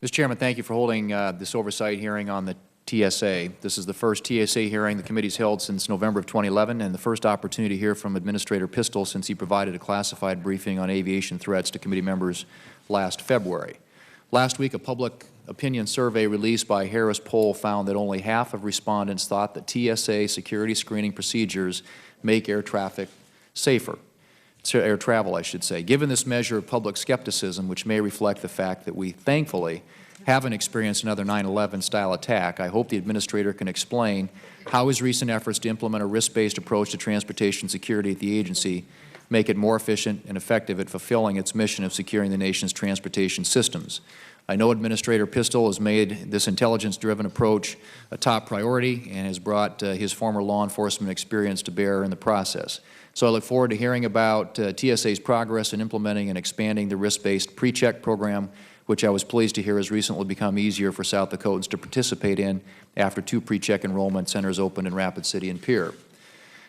Mr. Chairman, thank you for holding this oversight hearing on the TSA. This is the first TSA hearing the committee's held since November of 2011 and the first opportunity to hear from Administrator Pistol since he provided a classified briefing on aviation threats to committee members last February. Last week, a public opinion survey released by Harris Poll found that only half of respondents thought that TSA security screening procedures make air traffic safer. Air travel, I should say. Given this measure of public skepticism, which may reflect the fact that we thankfully haven't experienced another 9/11 style attack, I hope the Administrator can explain how his recent efforts to implement a risk-based approach to transportation security at the agency make it more efficient and effective at fulfilling its mission of securing the nation's transportation systems. I know Administrator Pistol has made this intelligence-driven approach a top priority and has brought his former law enforcement experience to bear in the process. So I look forward to hearing about TSA's progress in implementing and expanding the risk-based pre-check program, which I was pleased to hear has recently become easier for South Dakotans to participate in after 2 pre-check enrollment centers opened in Rapid City and Pierre.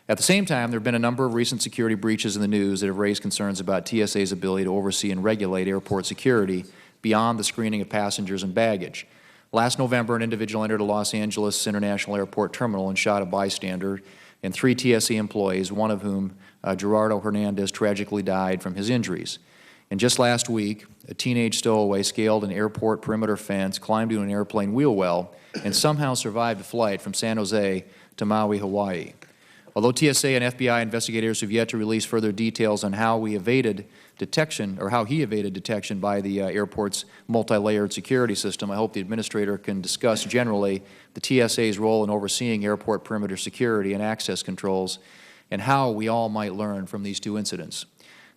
At the same time, there have been a number of recent security breaches in the news that have raised concerns about TSA's ability to oversee and regulate airport security beyond the screening of passengers and baggage. Last November, an individual entered a Los Angeles International Airport terminal and shot a bystander and 3 TSA employees, one of whom, Gerardo Hernandez, tragically died from his injuries. And just last week, a teenage stowaway scaled an airport perimeter fence, climbed into an airplane wheel well, and somehow survived a flight from San Jose to Maui, Hawaii. Although TSA and FBI investigators have yet to release further details on how he evaded detection by the airport's multi-layered security system, I hope the Administrator can discuss generally the TSA's role in overseeing airport perimeter security and access controls and how we all might learn from these 2 incidents.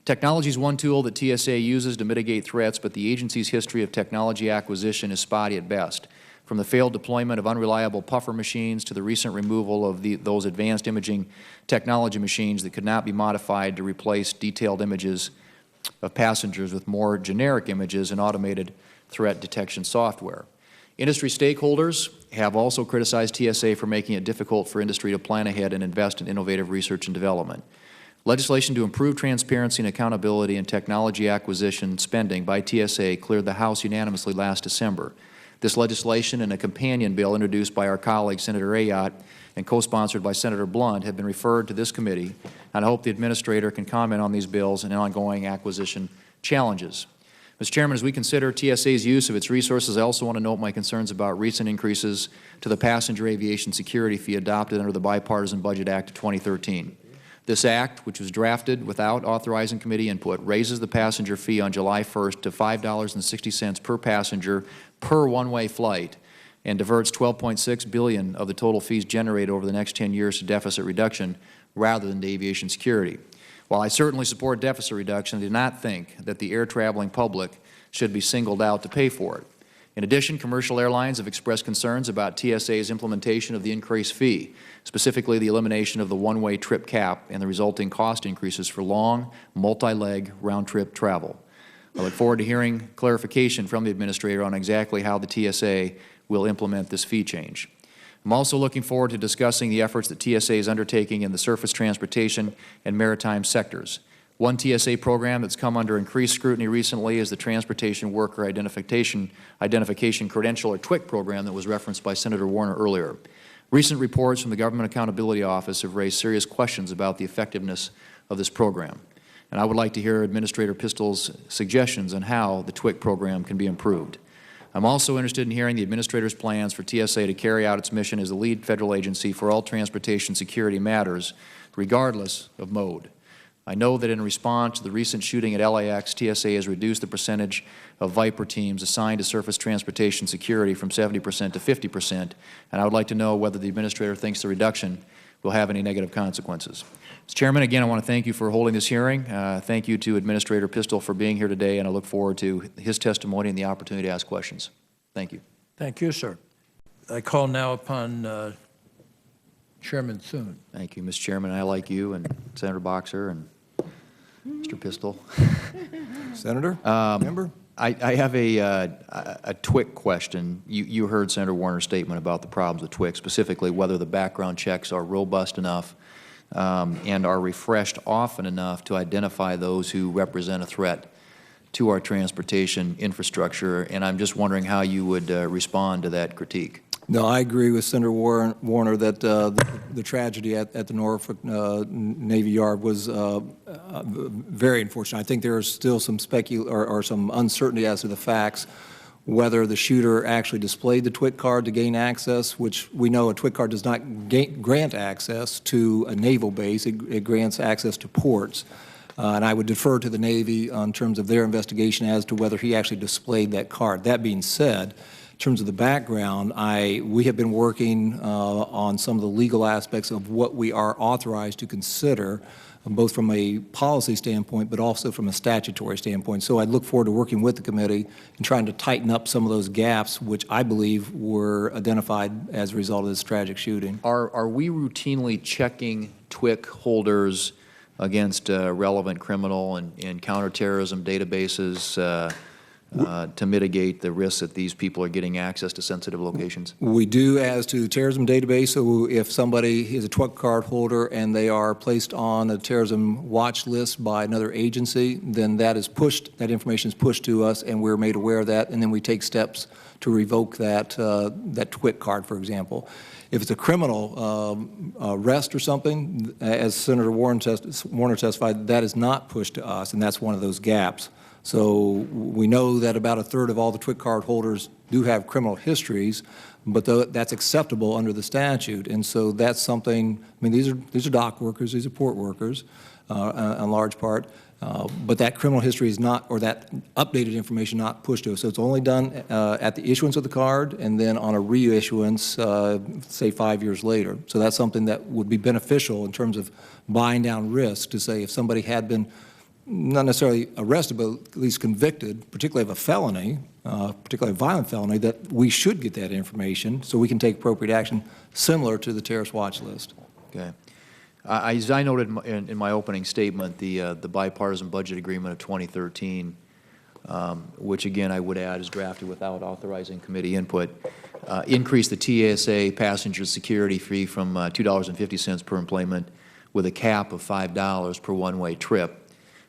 Technology is one tool that TSA uses to mitigate threats, but the agency's history of technology acquisition is spotty at best. From the failed deployment of unreliable puffer machines to the recent removal of those advanced imaging technology machines that could not be modified to replace detailed images of passengers with more generic images and automated threat detection software. Industry stakeholders have also criticized TSA for making it difficult for industry to plan ahead and invest in innovative research and development. Legislation to improve transparency and accountability in technology acquisition spending by TSA cleared the House unanimously last December. This legislation and a companion bill introduced by our colleague Senator Ayotte and co-sponsored by Senator Blunt have been referred to this committee, and I hope the Administrator can comment on these bills and ongoing acquisition challenges. Mr. Chairman, as we consider TSA's use of its resources, I also want to note my concerns about recent increases to the passenger aviation security fee adopted under the Bipartisan Budget Act of 2013. This act, which was drafted without authorizing committee input, raises the passenger fee on July 1st to $5.60 per passenger per one-way flight and diverts $12.6 billion of the total fees generated over the next 10 years to deficit reduction rather than to aviation security. While I certainly support deficit reduction, I do not think that the air traveling public should be singled out to pay for it. In addition, commercial airlines have expressed concerns about TSA's implementation of the increased fee, specifically the elimination of the one-way trip cap and the resulting cost increases for long, multi-leg, round-trip travel. I look forward to hearing clarification from the Administrator on exactly how the TSA will implement this fee change. I'm also looking forward to discussing the efforts that TSA is undertaking in the surface transportation and maritime sectors. One TSA program that's come under increased scrutiny recently is the Transportation Worker Identification Credential, or TWIC program that was referenced by Senator Warner earlier. Recent reports from the Government Accountability Office have raised serious questions about the effectiveness of this program, and I would like to hear Administrator Pistol's suggestions on how the TWIC program can be improved. I'm also interested in hearing the Administrator's plans for TSA to carry out its mission as the lead federal agency for all transportation security matters, regardless of mode. I know that in response to the recent shooting at LAX, TSA has reduced the percentage of Viper teams assigned to surface transportation security from 70% to 50%, and I would like to know whether the Administrator thinks the reduction will have any negative consequences. Mr. Chairman, again, I want to thank you for holding this hearing. Thank you to Administrator Pistol for being here today, and I look forward to his testimony and the opportunity to ask questions. Thank you. Thank you, sir. I call now upon Chairman Thune. Thank you, Mr. Chairman. I, like you and Senator Boxer and Mr. Pistol. Senator, member? I have a TWIC question. You heard Senator Warner's statement about the problems with TWIC, specifically whether the background checks are robust enough and are refreshed often enough to identify those who represent a threat to our transportation infrastructure, and I'm just wondering how you would respond to that critique. No, I agree with Senator Warner that the tragedy at the Norfolk Navy Yard was very unfortunate. I think there is still some some uncertainty as to the facts, whether the shooter actually displayed the TWIC card to gain access, which we know a TWIC card does not grant access to a naval base. It grants access to ports. And I would defer to the Navy in terms of their investigation as to whether he actually displayed that card. That being said, in terms of the background, we have been working on some of the legal aspects of what we are authorized to consider, both from a policy standpoint but also from a statutory standpoint. So I look forward to working with the committee and trying to tighten up some of those gaps, which I believe were identified as a result of this tragic shooting. Are we routinely checking TWIC holders against relevant criminal and counterterrorism databases to mitigate the risk that these people are getting access to sensitive locations? We do as to the terrorism database, so if somebody is a TWIC card holder and they are placed on a terrorism watch list by another agency, then that information is pushed to us and we're made aware of that, and then we take steps to revoke that TWIC card, for example. If it's a criminal arrest or something, as Senator Warner testified, that is not pushed to us, and that's one of those gaps. So we know that about a third of all the TWIC card holders do have criminal histories, but that's acceptable under the statute. And so that's something, I mean, these are dock workers, these are port workers in large part, but that criminal history is not, or that updated information not pushed to us. So it's only done at the issuance of the card and then on a reissuance, say 5 years later. So that's something that would be beneficial in terms of buying down risk to say if somebody had been not necessarily arrested, but at least convicted, particularly of a felony, particularly a violent felony, that we should get that information so we can take appropriate action similar to the terrorist watch list. Okay. As I noted in my opening statement, the bipartisan budget agreement of 2013, which again I would add is drafted without authorizing committee input, increased the TSA passenger security fee from $2.50 per enplanement with a cap of $5 per one-way trip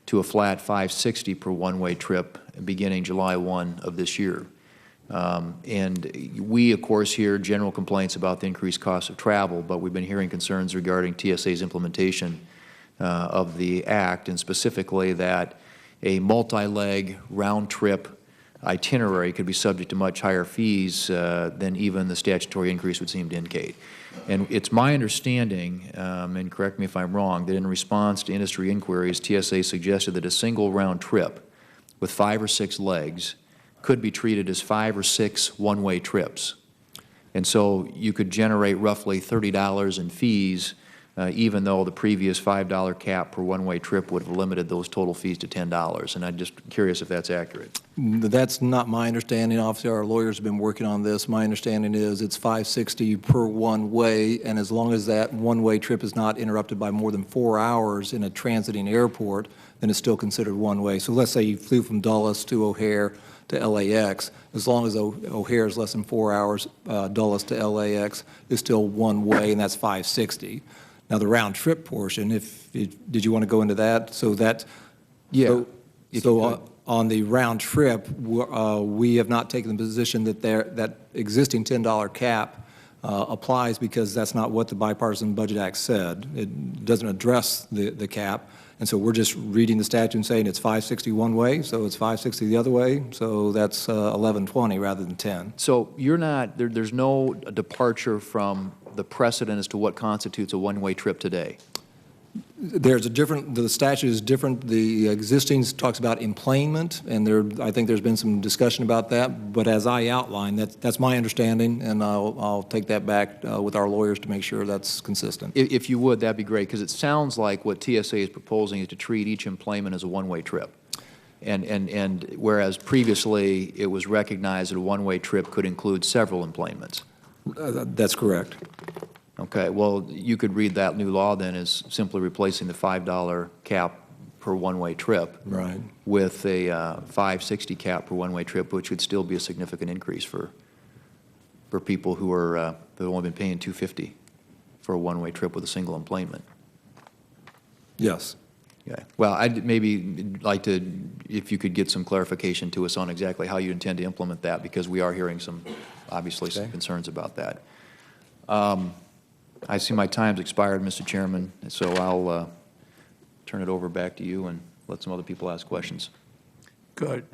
to a flat $5.60 per one-way trip beginning July 1 of this year. And we, of course, hear general complaints about the increased cost of travel, but we've been hearing concerns regarding TSA's implementation of the Act, and specifically that a multi-leg round-trip itinerary could be subject to much higher fees than even the statutory increase would seem to indicate. And it's my understanding, and correct me if I'm wrong, that in response to industry inquiries, TSA suggested that a single round trip with 5 or 6 legs could be treated as 5 or 6 one-way trips. And so you could generate roughly $30 in fees, even though the previous $5 cap per one-way trip would have limited those total fees to $10. And I'm just curious if that's accurate. That's not my understanding. Obviously, our lawyers have been working on this. My understanding is it's $5.60 per one-way, and as long as that one-way trip is not interrupted by more than 4 hours in a transiting airport, then it's still considered one-way. So let's say you flew from Dulles to O'Hare to LAX. As long as O'Hare is less than 4 hours, Dulles to LAX is still one way, and that's $5.60. Now, the round trip portion, did you want to go into that? So that, Yeah. So on the round trip, we have not taken the position that that existing $10 cap applies, because that's not what the Bipartisan Budget Act said. It doesn't address the cap. And so we're just reading the statute and saying it's $5.60 one way, so it's $5.60 the other way, so that's $11.20 rather than 10. So you're not, there's no departure from the precedent as to what constitutes a one-way trip today? There's a different, the statute is different. The existing talks about emplanement, and I think there's been some discussion about that, but as I outlined, that's my understanding, and I'll take that back with our lawyers to make sure that's consistent. If you would, that'd be great, because it sounds like what TSA is proposing is to treat each emplanement as a one-way trip. And whereas previously it was recognized that a one-way trip could include several emplanements. That's correct. Okay, well, you could read that new law then as simply replacing the $5 cap per one-way trip, right, with a $5.60 cap per one-way trip, which would still be a significant increase for people who have only been paying $2.50 for a one-way trip with a single emplanement. Yes. Okay. Well, I'd maybe like to, if you could get some clarification to us on exactly how you intend to implement that, because we are hearing some, obviously, some Okay. concerns about that. I see my time's expired, Mr. Chairman, so I'll turn it over back to you and let some other people ask questions. Good.